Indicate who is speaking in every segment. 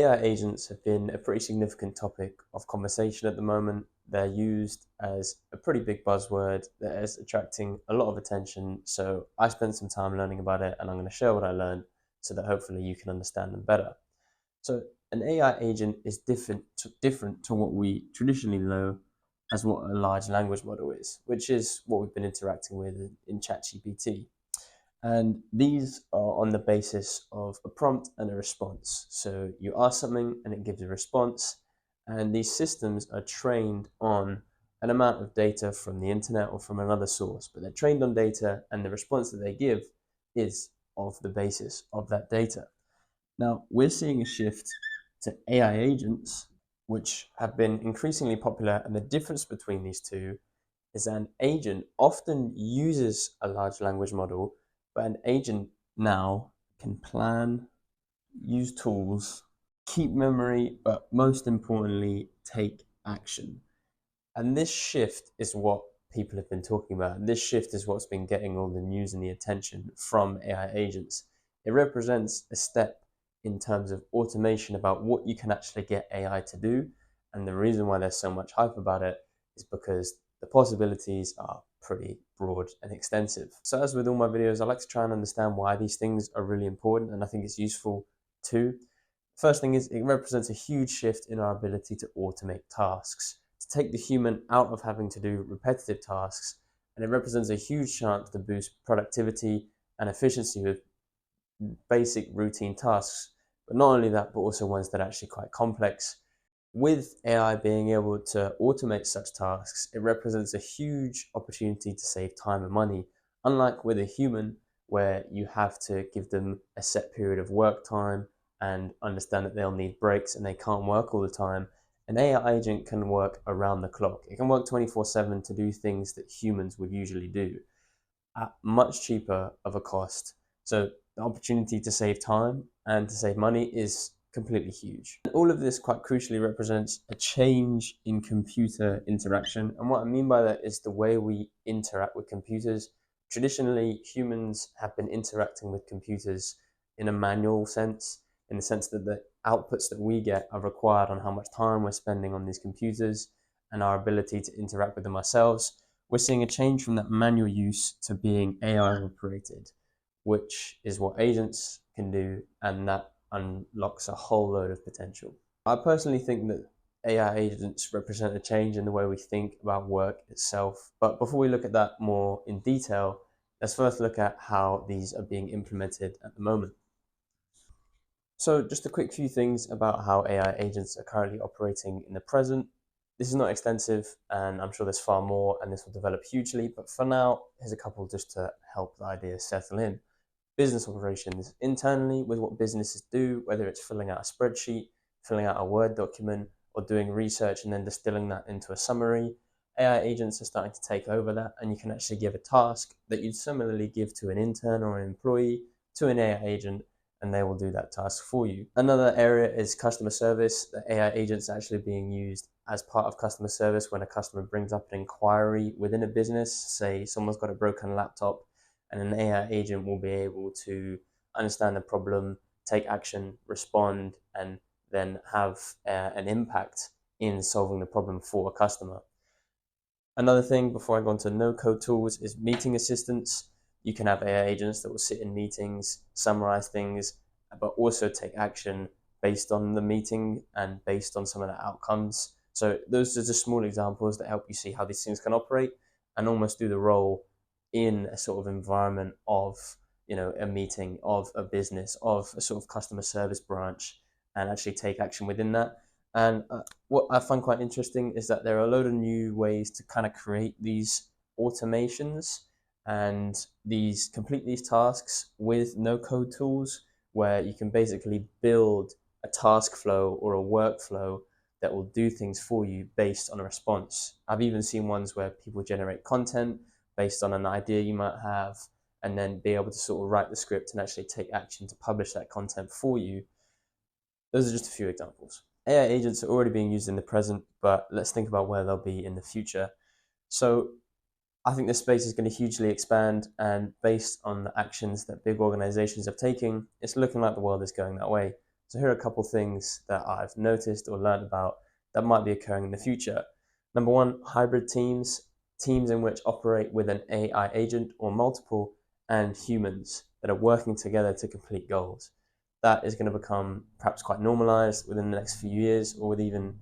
Speaker 1: AI agents have been a pretty significant topic of conversation at the moment. They're used as a pretty big buzzword that is attracting a lot of attention. So I spent some time learning about it and I'm going to share what I learned so that hopefully you can understand them better. So an AI agent is different to what we traditionally know as what a large language model is, which is what we've been interacting with in ChatGPT. And these are on the basis of a prompt and a response. So you ask something and it gives a response. And these systems are trained on an amount of data from the internet or from another source, but they're trained on data and the response that they give is of the basis of that data. Now, we're seeing a shift to AI agents, which have been increasingly popular. And the difference between these two is that an agent often uses a large language model, but an agent now can plan, use tools, keep memory, but most importantly, take action. And this shift is what people have been talking about. This shift is what's been getting all the news and the attention from AI agents. It represents a step in terms of automation about what you can actually get AI to do. And the reason why there's so much hype about it is because the possibilities are pretty broad and extensive. So as with all my videos, I like to try and understand why these things are really important, and I think it's useful too. First thing is it represents a huge shift in our ability to automate tasks, to take the human out of having to do repetitive tasks, and it represents a huge chance to boost productivity and efficiency with basic routine tasks. But not only that, but also ones that are actually quite complex. With AI being able to automate such tasks, it represents a huge opportunity to save time and money. Unlike with a human, where you have to give them a set period of work time and understand that they'll need breaks and they can't work all the time, an AI agent can work around the clock. It can work 24/7 to do things that humans would usually do at much cheaper of a cost. So the opportunity to save time and to save money is completely huge. And all of this quite crucially represents a change in computer interaction. And what I mean by that is the way we interact with computers. Traditionally, humans have been interacting with computers in a manual sense, in the sense that the outputs that we get are required on how much time we're spending on these computers and our ability to interact with them ourselves. We're seeing a change from that manual use to being AI operated, which is what agents can do, and that unlocks a whole load of potential. I personally think that AI agents represent a change in the way we think about work itself. But before we look at that more in detail, let's first look at how these are being implemented at the moment. So just a quick few things about how AI agents are currently operating in the present. This is not extensive, and I'm sure there's far more, and this will develop hugely. But for now, here's a couple just to help the ideas settle in. Business operations. Internally, with what businesses do, whether it's filling out a spreadsheet, filling out a Word document, or doing research and then distilling that into a summary, AI agents are starting to take over that, and you can actually give a task that you'd similarly give to an intern or an employee to an AI agent, and they will do that task for you. Another area is customer service. The AI agents are actually being used as part of customer service when a customer brings up an inquiry within a business. Say someone's got a broken laptop, and an AI agent will be able to understand the problem, take action, respond, and then have an impact in solving the problem for a customer. Another thing before I go on to no-code tools is meeting assistants. You can have AI agents that will sit in meetings, summarize things, but also take action based on the meeting and based on some of the outcomes. So those are just small examples that help you see how these things can operate and almost do the role in a sort of environment of, a meeting, of a business, of a sort of customer service branch, and actually take action within that. And what I find quite interesting is that there are a load of new ways to kind of create these automations and complete these tasks with no code tools, where you can basically build a task flow or a workflow that will do things for you based on a response. I've even seen ones where people generate content based on an idea you might have, and then be able to sort of write the script and actually take action to publish that content for you. Those are just a few examples. AI agents are already being used in the present, but let's think about where they'll be in the future. So I think this space is going to hugely expand, and based on the actions that big organizations are taking, it's looking like the world is going that way. So here are a couple things that I've noticed or learned about that might be occurring in the future. Number one, hybrid teams, teams in which operate with an AI agent or multiple and humans that are working together to complete goals. That is going to become perhaps quite normalized within the next few years or with even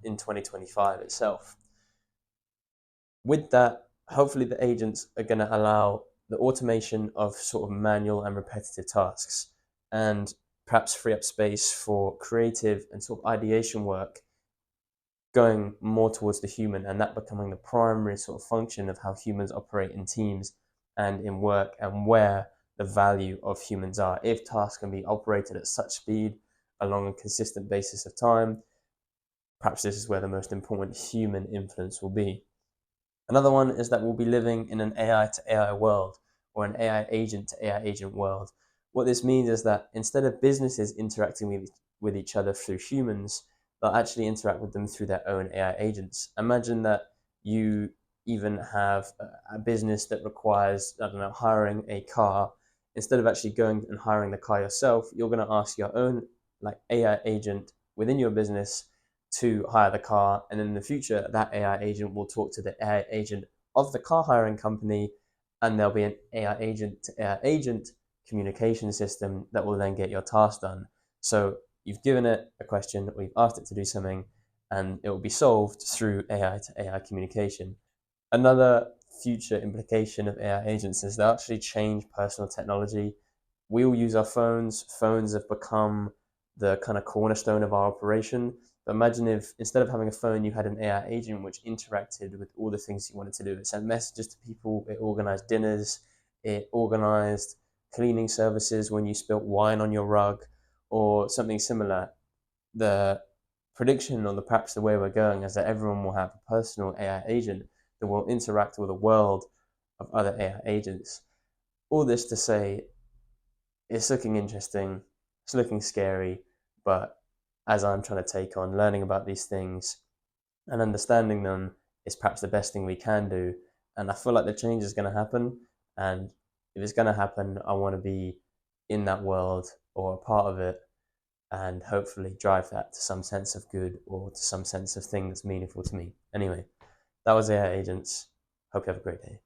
Speaker 1: in 2025 itself. With that, hopefully the agents are going to allow the automation of sort of manual and repetitive tasks and perhaps free up space for creative and sort of ideation work going more towards the human and that becoming the primary sort of function of how humans operate in teams and in work and where the value of humans are. If tasks can be operated at such speed along a consistent basis of time, perhaps this is where the most important human influence will be. Another one is that we'll be living in an AI to AI world or an AI agent to AI agent world. What this means is that instead of businesses interacting with each other through humans, they'll actually interact with them through their own AI agents. Imagine that you even have a business that requires, I don't know, hiring a car. Instead of actually going and hiring the car yourself, you're going to ask your own like AI agent within your business to hire the car, and in the future that AI agent will talk to the AI agent of the car hiring company, and there'll be an AI agent to AI agent communication system that will then get your task done. So you've given it a question or you've asked it to do something, and it will be solved through AI to AI communication. Another future implication of AI agents is they actually change personal technology. We all use our phones. Phones have become the kind of cornerstone of our operation. But imagine if instead of having a phone, you had an AI agent which interacted with all the things you wanted to do. It sent messages to people, it organized dinners, it organized cleaning services when you spilt wine on your rug, or something similar. The prediction, or perhaps the way we're going, is that everyone will have a personal AI agent that will interact with a world of other AI agents. All this to say, it's looking interesting, it's looking scary, but as I'm trying to take on learning about these things and understanding them is perhaps the best thing we can do. And I feel like the change is going to happen. And if it's going to happen, I want to be in that world or a part of it and hopefully drive that to some sense of good or to some sense of thing that's meaningful to me. Anyway, that was AI Agents. Hope you have a great day.